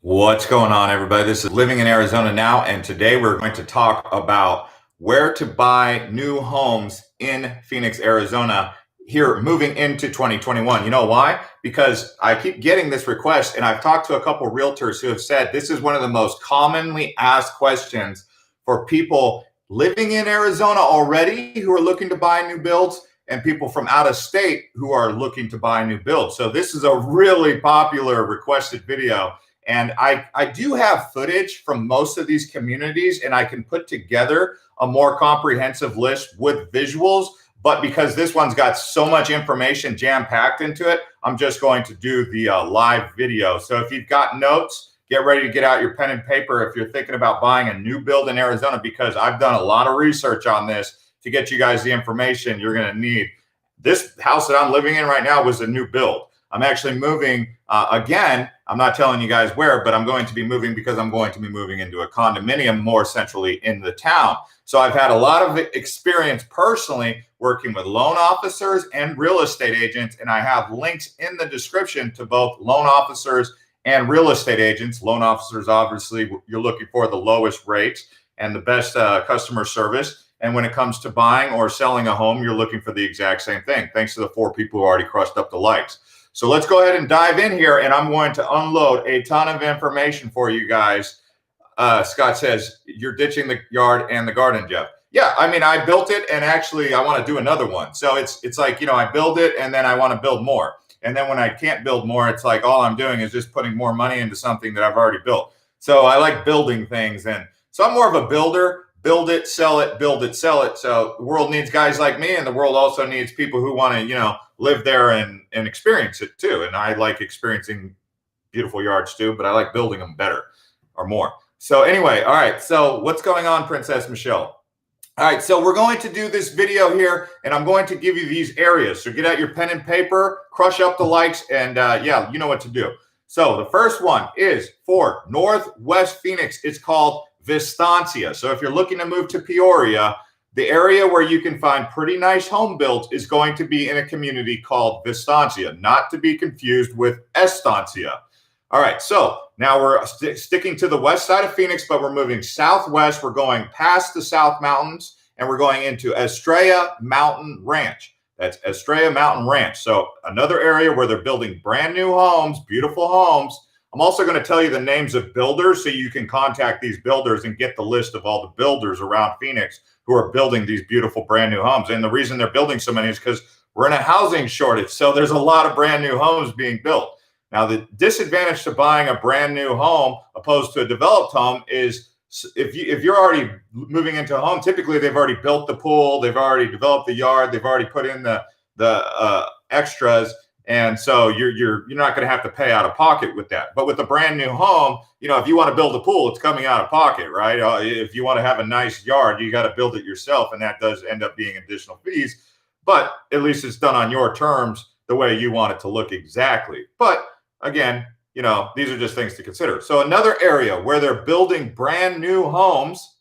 What's going on, everybody? This is Living in Arizona Now, and today we're going to talk about where to buy new homes in Phoenix, Arizona, here moving into 2021. You know why? Because I keep getting this request, and I've talked to a couple realtors who have said this is one of the most commonly asked questions for people living in Arizona already who are looking to buy new builds, and people from out of state who are looking to buy new builds. So this is a really popular requested video. And I do have footage from most of these communities, and I can put together a more comprehensive list with visuals. But because this one's got so much information jam-packed into it, I'm just going to do the live video. So if you've got notes, get ready to get out your pen and paper if you're thinking about buying a new build in Arizona, because I've done a lot of research on this to get you guys the information you're going to need. This house that I'm living in right now was a new build. I'm actually moving again. I'm not telling you guys where, but I'm going to be moving because I'm going to be moving into a condominium more centrally in the town. So I've had a lot of experience personally working with loan officers and real estate agents, and I have links in the description to both loan officers and real estate agents. Loan officers, obviously, you're looking for the lowest rates and the best customer service. And when it comes to buying or selling a home, you're looking for the exact same thing, thanks to the 4 people who already crushed up the likes. So let's go ahead and dive in here, and I'm going to unload a ton of information for you guys. Scott says, you're ditching the yard and the garden, Jeff. Yeah, I mean, I built it, and actually I want to do another one. So it's like, you know, I build it, and then I want to build more. And then when I can't build more, it's like all I'm doing is just putting more money into something that I've already built. So I like building things, and so I'm more of a builder. Build it, sell it, build it, sell it. So the world needs guys like me, and the world also needs people who want to, you know, live there and experience it too. And I like experiencing beautiful yards too, but I like building them better or more. So anyway, all right. So what's going on, Princess Michelle? All right. So we're going to do this video here, and I'm going to give you these areas. So get out your pen and paper, crush up the likes, and yeah, you know what to do. So the first one is for Northwest Phoenix. It's called Vistancia. So if you're looking to move to Peoria, the area where you can find pretty nice home builds is going to be in a community called Vistancia, not to be confused with Estancia. All right, so now we're sticking to the west side of Phoenix, but we're moving southwest. We're going past the South Mountains, and we're going into Estrella Mountain Ranch. That's Estrella Mountain Ranch. So another area where they're building brand new homes, beautiful homes. I'm also going to tell you the names of builders so you can contact these builders and get the list of all the builders around Phoenix who are building these beautiful brand new homes. And the reason they're building so many is because we're in a housing shortage. So there's a lot of brand new homes being built. Now, the disadvantage to buying a brand new home opposed to a developed home is if you're already moving into a home, typically they've already built the pool, they've already developed the yard, they've already put in the extras. And so you're not going to have to pay out of pocket with that. But with a brand new home, you know, if you want to build a pool, it's coming out of pocket, right? If you want to have a nice yard, you got to build it yourself. And that does end up being additional fees. But at least it's done on your terms, the way you want it to look exactly. But again, you know, these are just things to consider. So another area where they're building brand new homes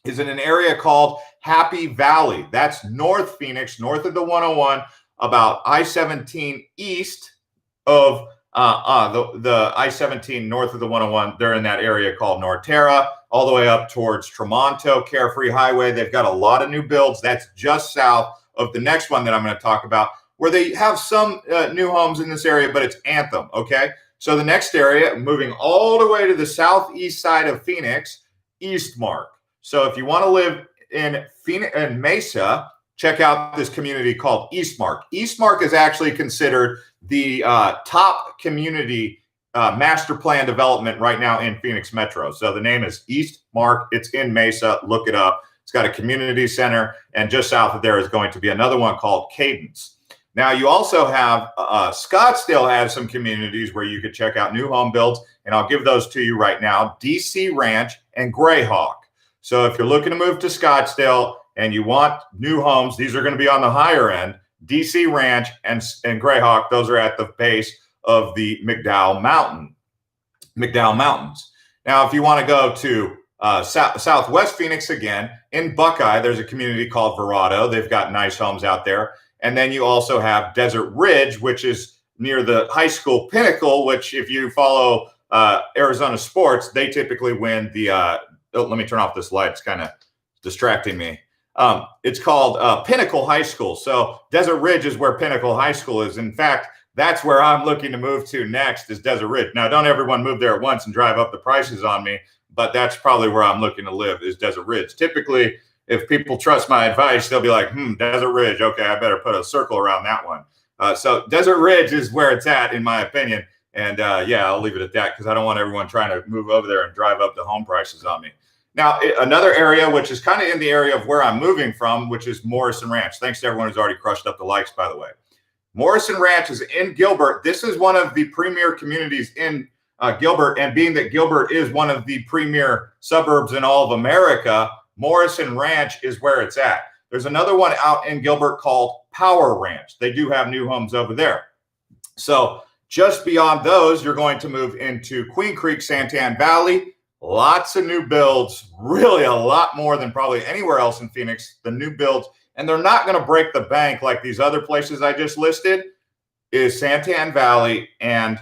is in an area called Happy Valley. That's North Phoenix, north of the 101. About I-17 east of the I-17 north of the 101. They're in that area called Norterra, all the way up towards Tremonto, Carefree Highway. They've got a lot of new builds. That's just south of the next one that I'm going to talk about, where they have some new homes in this area, but it's Anthem, okay? So the next area, moving all the way to the southeast side of Phoenix, Eastmark. So if you want to live in Phoenix and Mesa, check out this community called Eastmark. Eastmark is actually considered the top community master plan development right now in Phoenix Metro. So the name is Eastmark. It's in Mesa. Look it up. It's got a community center, and just south of there is going to be another one called Cadence. Now, you also have Scottsdale has some communities where you could check out new home builds, and I'll give those to you right now, DC Ranch and Greyhawk. So if you're looking to move to Scottsdale, and you want new homes, these are going to be on the higher end. DC Ranch and Greyhawk, those are at the base of the McDowell Mountains. Now, if you want to go to Southwest Phoenix again, in Buckeye, there's a community called Verado. They've got nice homes out there. And then you also have Desert Ridge, which is near the high school Pinnacle, which if you follow Arizona sports, they typically win the, let me turn off this light. It's kind of distracting me. It's called Pinnacle High School. So Desert Ridge is where Pinnacle High School is. In fact, that's where I'm looking to move to next is Desert Ridge. Now, don't everyone move there at once and drive up the prices on me, but that's probably where I'm looking to live is Desert Ridge. Typically, if people trust my advice, they'll be like, Desert Ridge. Okay, I better put a circle around that one. So Desert Ridge is where it's at, in my opinion. And yeah, I'll leave it at that because I don't want everyone trying to move over there and drive up the home prices on me. Now, another area, which is kind of in the area of where I'm moving from, which is Morrison Ranch. Thanks to everyone who's already crushed up the likes, by the way. Morrison Ranch is in Gilbert. This is one of the premier communities in Gilbert. And being that Gilbert is one of the premier suburbs in all of America, Morrison Ranch is where it's at. There's another one out in Gilbert called Power Ranch. They do have new homes over there. So just beyond those, you're going to move into Queen Creek, Santan Valley. Lots of new builds, really a lot more than probably anywhere else in Phoenix, the new builds. And they're not going to break the bank like these other places I just listed, is Santan Valley and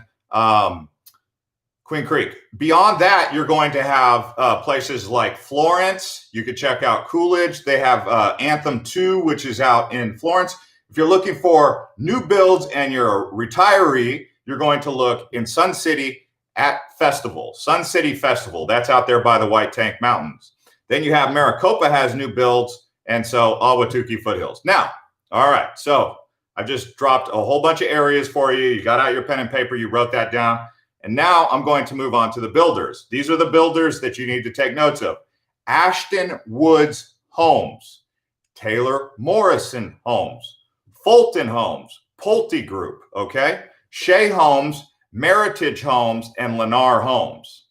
Queen Creek. Beyond that, you're going to have places like Florence. You could check out Coolidge. They have Anthem 2, which is out in Florence. If you're looking for new builds and you're a retiree, you're going to look in Sun City at Festival, Sun City Festival. That's out there by the White Tank Mountains. Then you have Maricopa has new builds, and so Ahwatukee Foothills. Now, all right, so I just dropped a whole bunch of areas for you. You got out your pen and paper, you wrote that down. And now I'm going to move on to the builders. These are the builders that you need to take notes of. Ashton Woods Homes, Taylor Morrison Homes, Fulton Homes, PulteGroup, okay? Shea Homes, Meritage Homes, and Lennar Homes.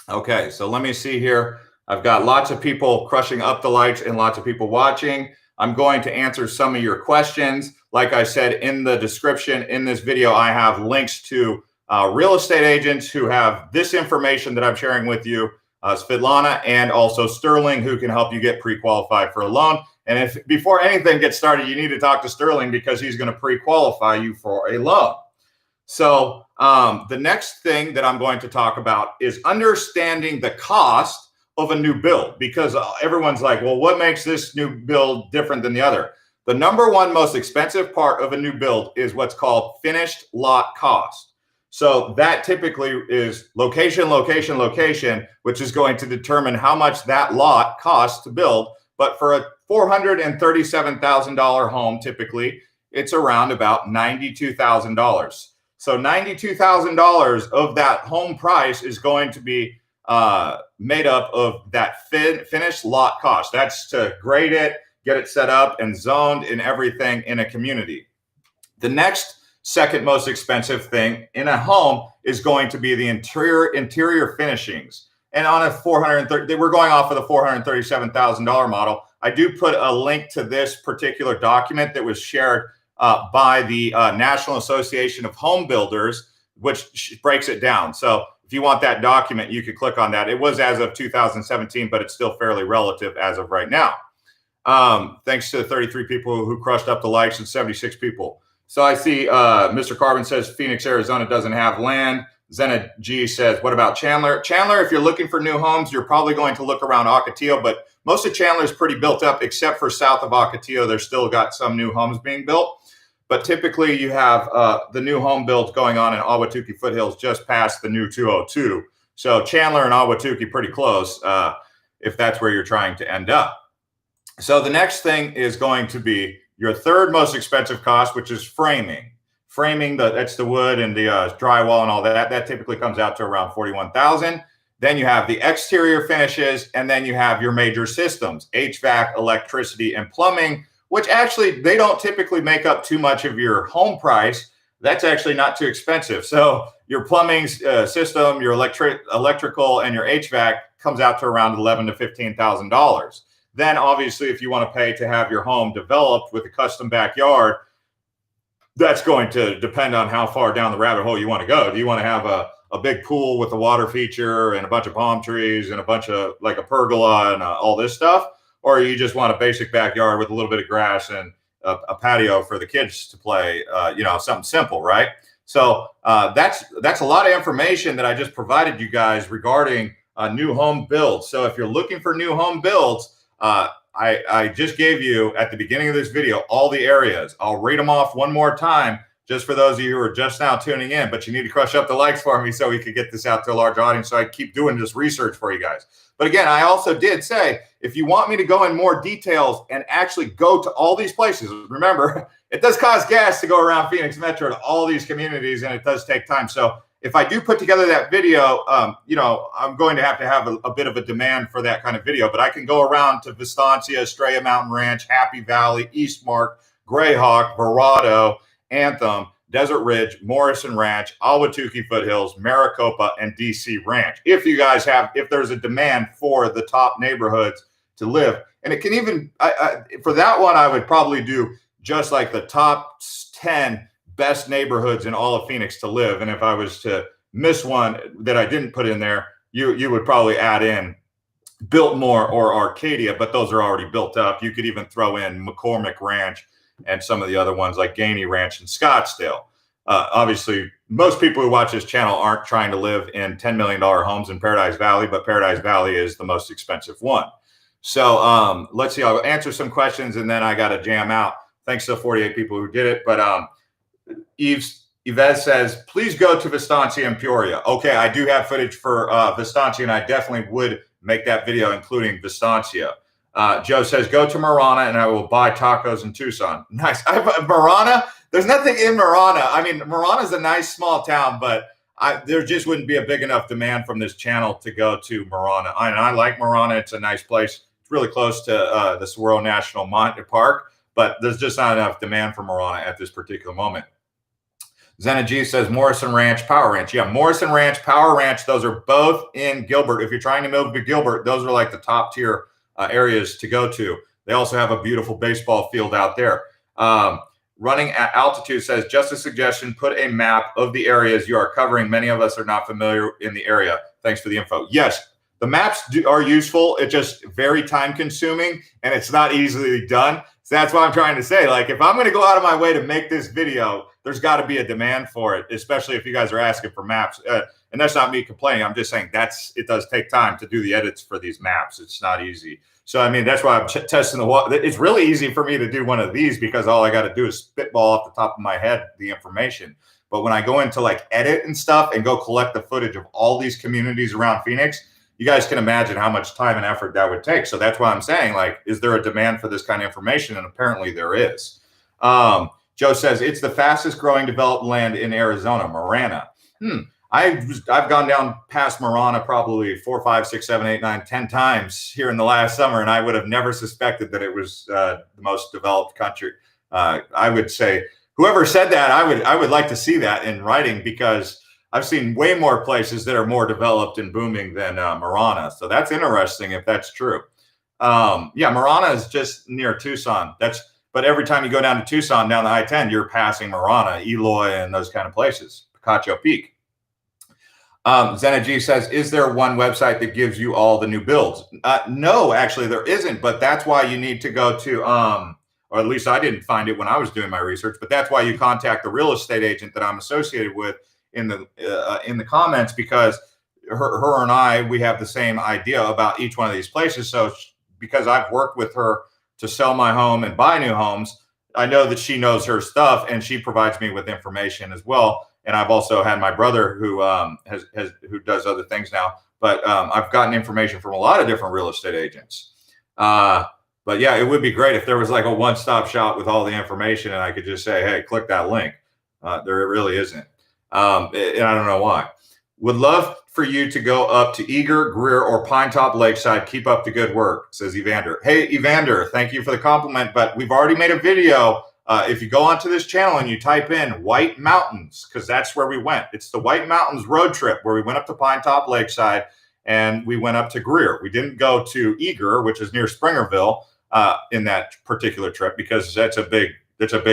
Okay, so let me see here. I've got lots of people crushing up the lights and lots of people watching. I'm going to answer some of your questions. Like I said in the description in this video, I have links to real estate agents who have this information that I'm sharing with you, Svetlana and also Sterling, who can help you get pre-qualified for a loan. And if before anything gets started, you need to talk to Sterling because he's going to pre-qualify you for a loan. So the next thing that I'm going to talk about is understanding the cost of a new build, because everyone's like, well, what makes this new build different than the other? The number one most expensive part of a new build is what's called finished lot cost. So that typically is location, location, location, which is going to determine how much that lot costs to build. But for a $437,000 home, typically, it's around about $92,000. So $92,000 of that home price is going to be made up of that finished lot cost. That's to grade it, get it set up and zoned and everything in a community. The next second most expensive thing in a home is going to be the interior finishings. And on a we're going off of the $437,000 model. I do put a link to this particular document that was shared by the National Association of Home Builders, which breaks it down. So if you want that document, you could click on that. It was as of 2017, but it's still fairly relative as of right now. Thanks to 33 people who crushed up the likes and 76 people. So I see Mr. Carbon says Phoenix, Arizona doesn't have land. Zena G says, what about Chandler? Chandler, if you're looking for new homes, you're probably going to look around Ocotillo, but most of Chandler is pretty built up, except for south of Ocotillo. There's still got some new homes being built. But typically you have the new home builds going on in Ahwatukee Foothills just past the new 202. So Chandler and Ahwatukee pretty close if that's where you're trying to end up. So the next thing is going to be your third most expensive cost, which is framing. Framing, that's the wood and the drywall and all that. That typically comes out to around $41,000. Then you have the exterior finishes, and then you have your major systems, HVAC, electricity, and plumbing, which actually they don't typically make up too much of your home price. That's actually not too expensive. So your plumbing system, your electrical, and your HVAC comes out to around $11,000 to $15,000. Then obviously, if you want to pay to have your home developed with a custom backyard, that's going to depend on how far down the rabbit hole you want to go. Do you want to have a big pool with a water feature and a bunch of palm trees and a bunch of like a pergola and all this stuff? Or you just want a basic backyard with a little bit of grass and a patio for the kids to play, something simple, right? So that's a lot of information that I just provided you guys regarding new home builds. So if you're looking for new home builds, I just gave you at the beginning of this video all the areas. I'll read them off one more time just for those of you who are just now tuning in, but you need to crush up the likes for me so we could get this out to a large audience, so I keep doing this research for you guys. But again, I also did say, if you want me to go in more details and actually go to all these places, remember, it does cost gas to go around Phoenix Metro to all these communities, and it does take time. So if I do put together that video, I'm going to have a bit of a demand for that kind of video, but I can go around to Vistancia, Estrella Mountain Ranch, Happy Valley, Eastmark, Greyhawk, Verrado, Anthem, Desert Ridge, Morrison Ranch, Ahwatukee Foothills, Maricopa, and DC Ranch. If there's a demand for the top neighborhoods to live, and it can even, for that one, I would probably do just like the top 10 best neighborhoods in all of Phoenix to live. And if I was to miss one that I didn't put in there, you would probably add in Biltmore or Arcadia, but those are already built up. You could even throw in McCormick Ranch and some of the other ones like Gainey Ranch and Scottsdale. Obviously, most people who watch this channel aren't trying to live in $10 million homes in Paradise Valley, but Paradise Valley is the most expensive one. So let's see, I'll answer some questions and then I got to jam out. Thanks to the 48 people who did it. But Yves says, please go to Vistancia and Peoria. Okay, I do have footage for Vistancia, and I definitely would make that video, including Vistancia. Joe says, go to Marana and I will buy tacos in Tucson. Nice. Marana, there's nothing in Marana. I mean, Marana is a nice small town, but there just wouldn't be a big enough demand from this channel to go to Marana. I like Marana. It's a nice place. It's really close to the Saguaro National Park, but there's just not enough demand for Marana at this particular moment. Zena G says Morrison Ranch, Power Ranch. Yeah, Morrison Ranch, Power Ranch, those are both in Gilbert. If you're trying to move to Gilbert, those are like the top tier areas to go to. They also have a beautiful baseball field out there. Running at Altitude says, just a suggestion, put a map of the areas you are covering. Many of us are not familiar in the area. Thanks for the info. Yes, the maps are useful. It's just very time consuming and it's not easily done. So that's what I'm trying to say. Like, if I'm going to go out of my way to make this video, there's got to be a demand for it, especially if you guys are asking for maps. And that's not me complaining. I'm just saying it does take time to do the edits for these maps. It's not easy. So, I mean, that's why I'm testing the water. It's really easy for me to do one of these because all I got to do is spitball off the top of my head the information. But when I go into like edit and stuff and go collect the footage of all these communities around Phoenix, you guys can imagine how much time and effort that would take. So that's why I'm saying, like, is there a demand for this kind of information? And apparently there is. Joe says it's the fastest growing developed land in Arizona, Marana. I've gone down past Marana probably 4, 5, 6, 7, 8, 9, 10 times here in the last summer, and I would have never suspected that it was the most developed country. I would say whoever said that, I would like to see that in writing, because I've seen way more places that are more developed and booming than Marana. So that's interesting if that's true. Yeah, Marana is just near Tucson. But every time you go down to Tucson, down the I-10, you're passing Marana, Eloy, and those kind of places, Picacho Peak. Zena G says, is there one website that gives you all the new builds? No, actually there isn't, but that's why you need to go to, or at least I didn't find it when I was doing my research, but that's why you contact the real estate agent that I'm associated with in the comments, because her and I, we have the same idea about each one of these places. So because I've worked with her to sell my home and buy new homes, I know that she knows her stuff and she provides me with information as well. And I've also had my brother who who does other things now, but I've gotten information from a lot of different real estate agents. But yeah, it would be great if there was like a one-stop shop with all the information and I could just say, hey, click that link. There really isn't. And I don't know why. Would love for you to go up to Eager, Greer, or Pine Top Lakeside. Keep up the good work, says Evander. Hey, Evander, thank you for the compliment, but we've already made a video. If you go onto this channel and you type in White Mountains, because that's where we went. It's the White Mountains road trip where we went up to Pine Top Lakeside and we went up to Greer. We didn't go to Eager, which is near Springerville, in that particular trip, because that's a big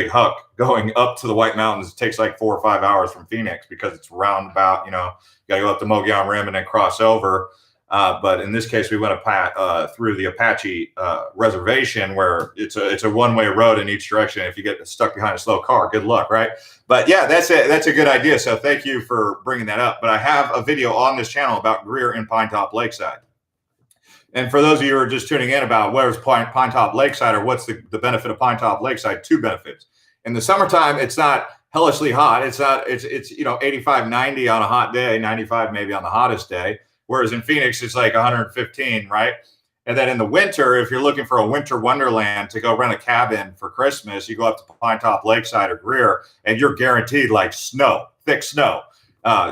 huck. Going up to the White Mountains, it takes like 4 or 5 hours from Phoenix because it's roundabout. You got to go up the Mogollon Rim and then cross over. But in this case, we went through the Apache reservation, where it's a one-way road in each direction. If you get stuck behind a slow car, good luck, right? But yeah, that's a good idea. So thank you for bringing that up. But I have a video on this channel about Greer and Pinetop Lakeside. And for those of you who are just tuning in about where's Pinetop Lakeside, or what's the benefit of Pinetop Lakeside, two benefits. In the summertime, it's not hellishly hot. It's 85, 90 on a hot day, 95 maybe on the hottest day. Whereas in Phoenix, it's like 115, right? And then in the winter, if you're looking for a winter wonderland to go rent a cabin for Christmas, you go up to Pinetop Lakeside or Greer, and you're guaranteed like snow, thick snow.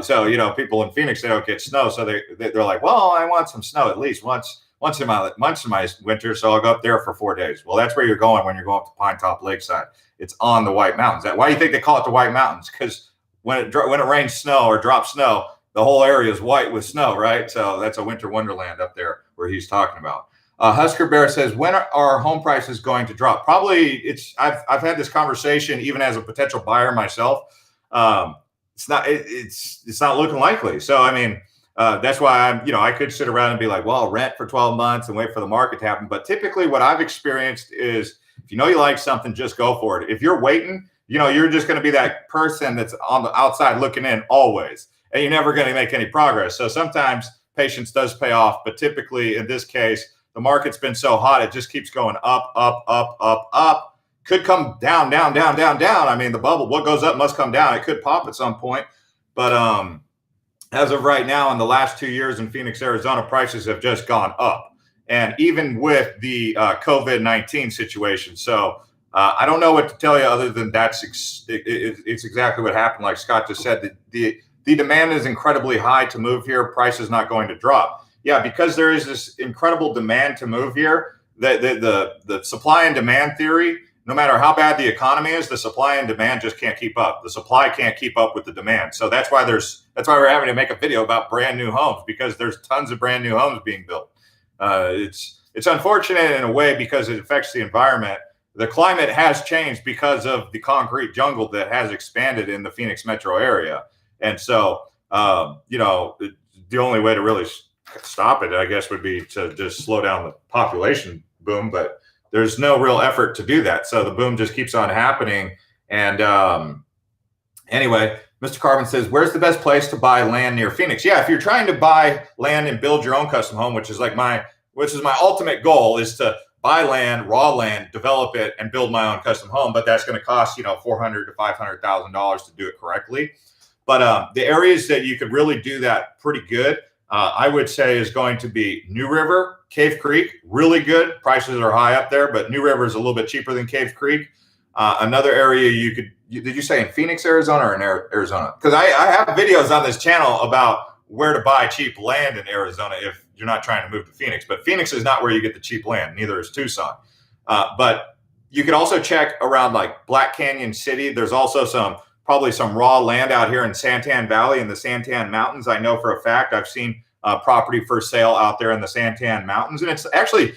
So people in Phoenix, they don't get snow, so they're like, well, I want some snow at least once in my winter, so I'll go up there for 4 days. Well, that's where you're going when you're going up to Pinetop Lakeside. It's on the White Mountains. Why do you think they call it the White Mountains? Because when it rains snow or drops snow, the whole area is white with snow, right? So that's a winter wonderland up there where he's talking about. Husker Bear says, when are home prices going to drop? Probably I've had this conversation even as a potential buyer myself. It's not looking likely. So, I mean, that's why I could sit around and be like, well, I'll rent for 12 months and wait for the market to happen. But typically what I've experienced is, if you know you like something, just go for it. If you're waiting, you're just going to be that person that's on the outside looking in always, and you're never going to make any progress. So sometimes patience does pay off, but typically in this case, the market's been so hot, it just keeps going up, up, up, up, up. Could come down, down, down, down, down. I mean, the bubble, what goes up must come down. It could pop at some point. But as of right now, in the last 2 years in Phoenix, Arizona, prices have just gone up. And even with the COVID-19 situation. So I don't know what to tell you other than it's exactly what happened. Like Scott just said, the demand is incredibly high to move here. Price is not going to drop. Yeah, because there is this incredible demand to move here. The supply and demand theory, no matter how bad the economy is, the supply and demand just can't keep up. The supply can't keep up with the demand. So that's why we're having to make a video about brand new homes, because there's tons of brand new homes being built. It's unfortunate in a way because it affects the environment. The climate has changed because of the concrete jungle that has expanded in the Phoenix metro area. And so, the only way to really stop it, I guess, would be to just slow down the population boom. But there's no real effort to do that. So the boom just keeps on happening. And anyway, Mr. Carbon says, where's the best place to buy land near Phoenix? Yeah, if you're trying to buy land and build your own custom home, which is my ultimate goal, is to buy land, raw land, develop it, and build my own custom home. But that's going to cost $400,000 to $500,000 to do it correctly. But the areas that you could really do that pretty good, I would say, is going to be New River, Cave Creek, really good. Prices are high up there, but New River is a little bit cheaper than Cave Creek. Another area did you say in Phoenix, Arizona, or in Arizona? Because I have videos on this channel about where to buy cheap land in Arizona if you're not trying to move to Phoenix. But Phoenix is not where you get the cheap land. Neither is Tucson. But you could also check around like Black Canyon City. There's also probably some raw land out here in Santan Valley in the Santan Mountains. I know for a fact I've seen property for sale out there in the Santan Mountains. And it's actually,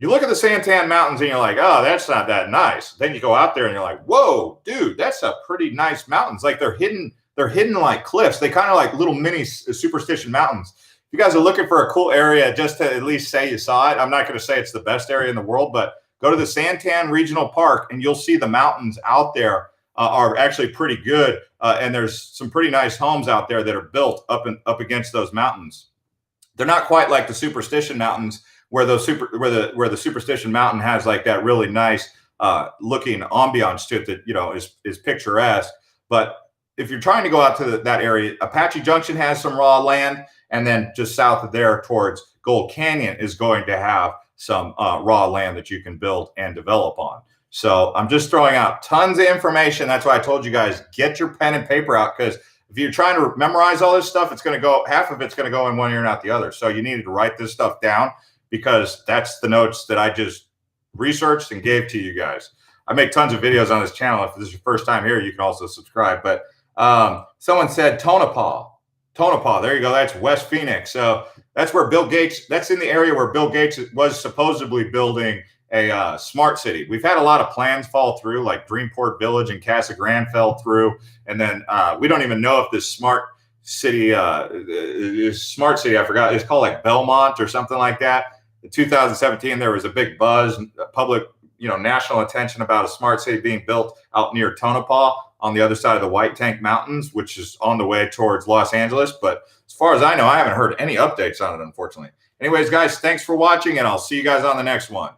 you look at the Santan Mountains and you're like, oh, that's not that nice. Then you go out there and you're like, whoa, dude, that's a pretty nice mountains. Like they're hidden like cliffs. They kind of like little mini superstition mountains. If you guys are looking for a cool area just to at least say you saw it, I'm not going to say it's the best area in the world, but go to the Santan Regional Park and you'll see the mountains out there are actually pretty good. And there's some pretty nice homes out there that are built up against those mountains. They're not quite like the Superstition Mountains, where the Superstition Mountain has like that really nice looking ambiance to it that is picturesque. But if you're trying to go out to that area, Apache Junction has some raw land, and then just south of there towards Gold Canyon is going to have some raw land that you can build and develop on. So I'm just throwing out tons of information. That's why I told you guys, get your pen and paper out, because if you're trying to memorize all this stuff, half of it's going to go in one ear and out the other. So you needed to write this stuff down, because that's the notes that I just researched and gave to you guys. I make tons of videos on this channel. If this is your first time here, you can also subscribe. But someone said Tonopah. There you go. That's West Phoenix. So that's where Bill Gates, that's in the area where Bill Gates was supposedly building a smart city. We've had a lot of plans fall through, like Dreamport Village and Casa Grande fell through. And then we don't even know if this smart city, smart city. I forgot. It's called like Belmont or something like that. In 2017, there was a big buzz, public, national attention about a smart city being built out near Tonopah on the other side of the White Tank Mountains, which is on the way towards Los Angeles. But as far as I know, I haven't heard any updates on it, unfortunately. Anyways, guys, thanks for watching, and I'll see you guys on the next one.